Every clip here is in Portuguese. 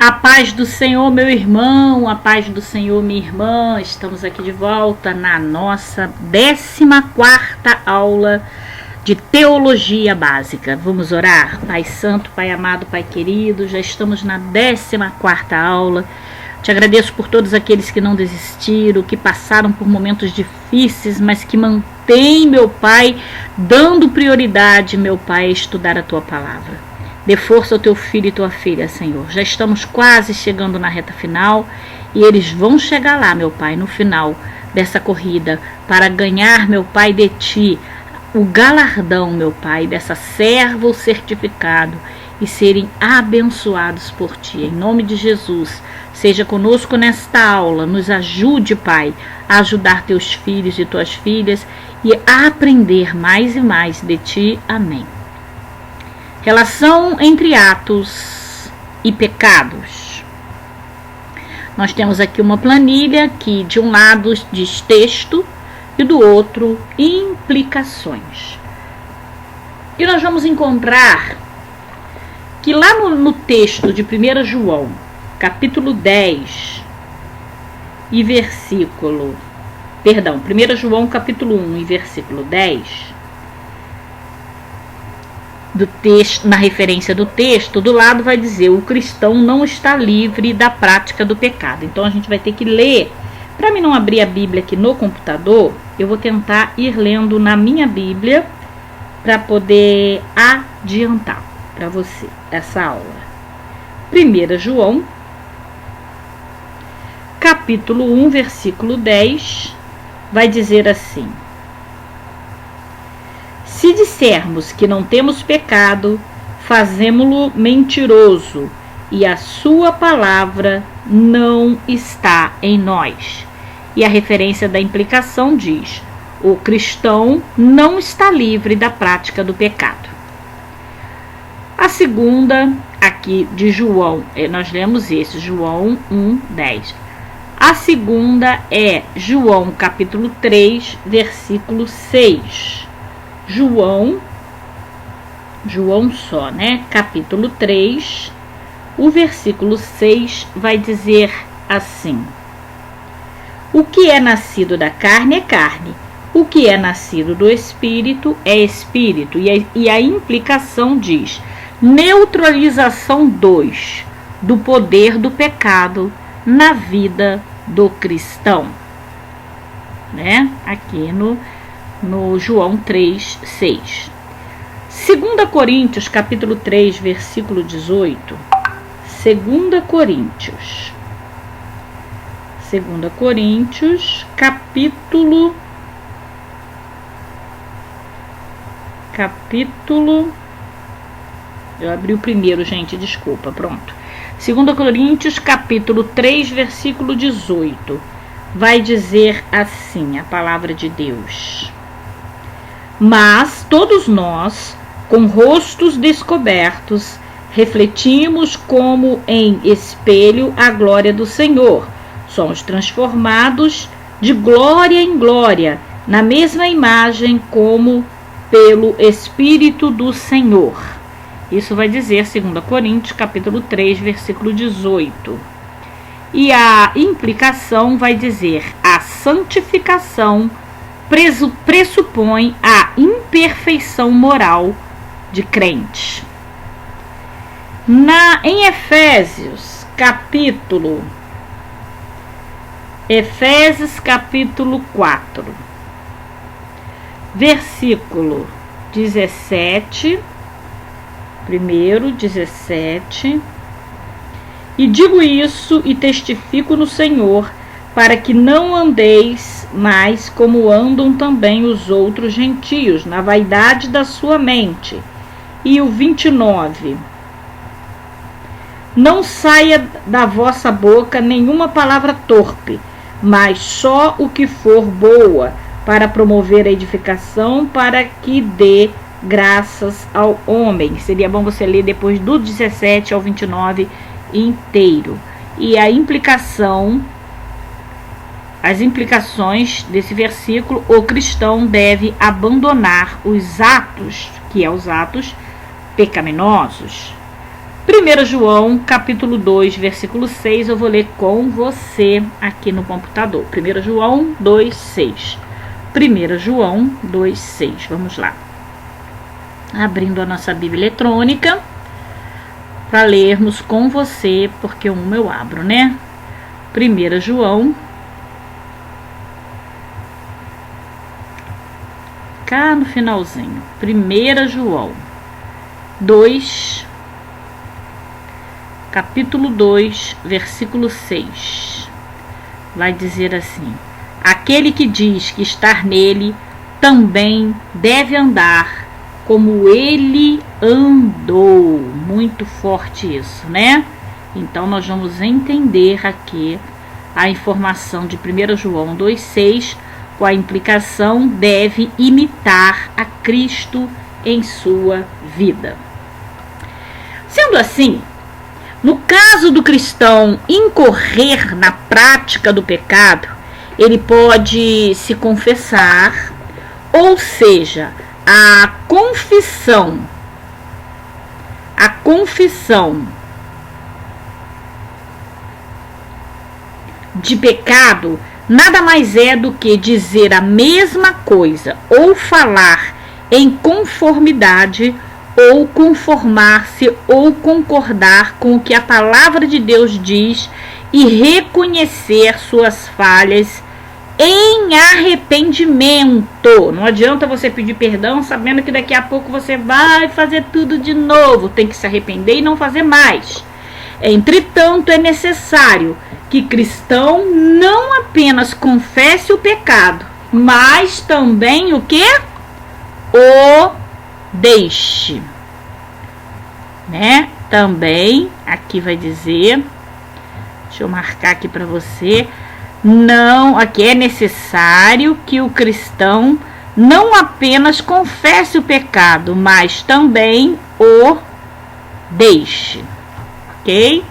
A paz do Senhor, meu irmão, a paz do Senhor, minha irmã. Estamos aqui de volta na nossa 14ª aula de Teologia Básica. Vamos orar? Pai Santo, Pai amado, Pai querido, já estamos na 14ª aula. Te agradeço por todos aqueles que não desistiram, que passaram por momentos difíceis, mas que mantêm, meu Pai, dando prioridade, meu Pai, a estudar a Tua Palavra. Dê força ao teu filho e tua filha, Senhor. Já estamos quase chegando na reta final e eles vão chegar lá, meu Pai, no final dessa corrida, para ganhar, meu Pai, de Ti o galardão, meu Pai, dessa serva ou certificado e serem abençoados por Ti. Em nome de Jesus, seja conosco nesta aula. Nos ajude, Pai, a ajudar teus filhos e tuas filhas e a aprender mais e mais de Ti. Amém. Relação entre atos e pecados. Nós temos aqui uma planilha que de um lado diz texto e do outro implicações. E nós vamos encontrar que lá no texto de 1 João, capítulo 10 e versículo... 1 João, capítulo 1 e versículo 10... do texto, na referência do texto, do lado vai dizer: o cristão não está livre da prática do pecado. Então a gente vai ter que ler. Para mim não abrir a Bíblia aqui no computador, eu vou tentar ir lendo na minha Bíblia para poder adiantar para você essa aula. 1 João, capítulo 1, versículo 10, vai dizer assim: se dissermos que não temos pecado, fazemo-lo mentiroso, e a sua palavra não está em nós. E a referência da implicação diz: o cristão não está livre da prática do pecado. A segunda, aqui de João, nós lemos esse, João 1:10. A segunda é João capítulo 3, versículo 6. João só, né? Capítulo 3, o versículo 6 vai dizer assim: o que é nascido da carne é carne, o que é nascido do Espírito é Espírito. E a implicação diz: neutralização 2 do poder do pecado na vida do cristão, né? Aqui no João 3, 6. 2 Coríntios, capítulo 3, versículo 18. 2 Coríntios, capítulo... Eu abri o primeiro, gente, desculpa, pronto. 2 Coríntios, capítulo 3, versículo 18. Vai dizer assim a palavra de Deus: mas todos nós, com rostos descobertos, refletimos como em espelho a glória do Senhor. Somos transformados de glória em glória, na mesma imagem como pelo Espírito do Senhor. Isso vai dizer 2 Coríntios, capítulo 3, versículo 18. E a implicação vai dizer: a santificação pressupõe a imperfeição moral de crente. Em Efésios capítulo 4, versículo 17, primeiro 17, e digo isso e testifico no Senhor, para que não andeis mais como andam também os outros gentios, na vaidade da sua mente. E o 29. Não saia da vossa boca nenhuma palavra torpe, mas só o que for boa, para promover a edificação, para que dê graças ao homem. Seria bom você ler depois do 17 ao 29 inteiro. E a implicação... as implicações desse versículo: o cristão deve abandonar os atos, que é os atos pecaminosos. 1 João, capítulo 2, versículo 6, eu vou ler com você aqui no computador. 1 João 2, 6. 1 João 2, 6. Vamos lá. Abrindo a nossa Bíblia eletrônica para lermos com você, porque uma eu abro, né? 1 João, cá no finalzinho. 1 João 2, capítulo 2, versículo 6. Vai dizer assim: aquele que diz que estar nele também deve andar como ele andou. Muito forte isso, né? Então nós vamos entender aqui a informação de 1 João 2,6 com a implicação deve imitar a Cristo em sua vida. Sendo assim, no caso do cristão incorrer na prática do pecado, ele pode se confessar, ou seja, a confissão de pecado nada mais é do que dizer a mesma coisa ou falar em conformidade ou conformar-se ou concordar com o que a palavra de Deus diz e reconhecer suas falhas em arrependimento. Não adianta você pedir perdão sabendo que daqui a pouco você vai fazer tudo de novo. Tem que se arrepender e não fazer mais. Entretanto, é necessário que cristão não apenas confesse o pecado, mas também o que? O deixe. Né? Também, aqui vai dizer, deixa eu marcar aqui para você, não, aqui é necessário que o cristão não apenas confesse o pecado, mas também o deixe. Ok?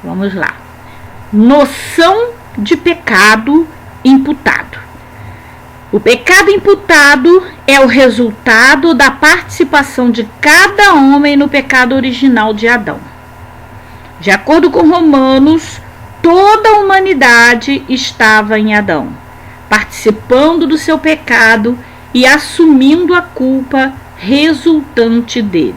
Vamos lá. Noção de pecado imputado. O pecado imputado é o resultado da participação de cada homem no pecado original de Adão. De acordo com Romanos, toda a humanidade estava em Adão, participando do seu pecado e assumindo a culpa resultante dele.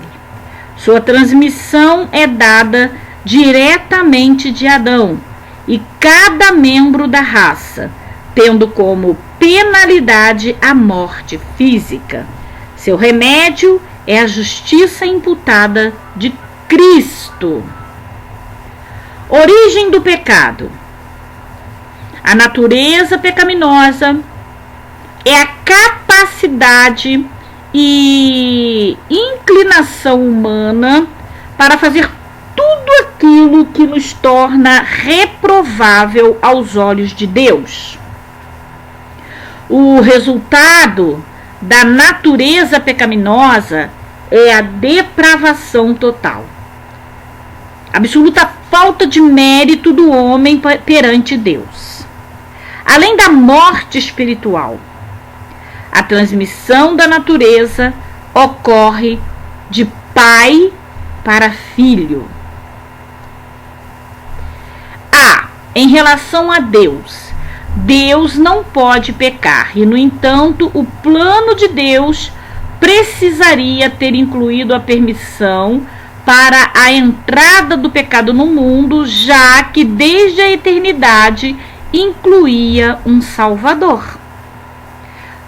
Sua transmissão é dada diretamente de Adão e cada membro da raça, tendo como penalidade a morte física. Seu remédio é a justiça imputada de Cristo. Origem do pecado. A natureza pecaminosa é a capacidade e inclinação humana para fazer tudo aquilo que nos torna reprovável aos olhos de Deus. O resultado da natureza pecaminosa é a depravação total, absoluta falta de mérito do homem perante Deus. Além da morte espiritual, a transmissão da natureza ocorre de pai para filho. Em relação a Deus, Deus não pode pecar e, no entanto, o plano de Deus precisaria ter incluído a permissão para a entrada do pecado no mundo, já que desde a eternidade incluía um Salvador.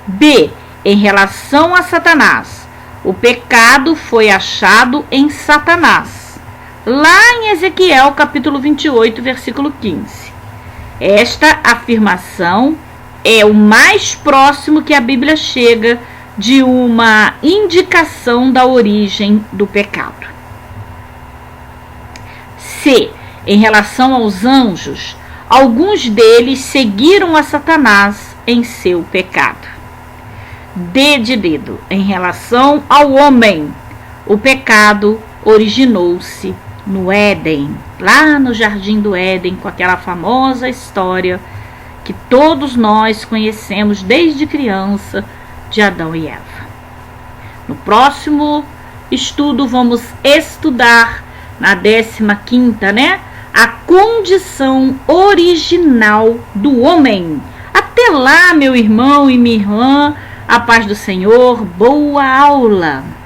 B. Em relação a Satanás, o pecado foi achado em Satanás, lá em Ezequiel capítulo 28, versículo 15. Esta afirmação é o mais próximo que a Bíblia chega de uma indicação da origem do pecado. C. Em relação aos anjos, alguns deles seguiram a Satanás em seu pecado. D de dedo. Em relação ao homem, o pecado originou-se no Éden, lá no Jardim do Éden, com aquela famosa história que todos nós conhecemos desde criança de Adão e Eva. No próximo estudo vamos estudar na 15ª, né? A condição original do homem. Até lá, meu irmão e minha irmã, a paz do Senhor, boa aula!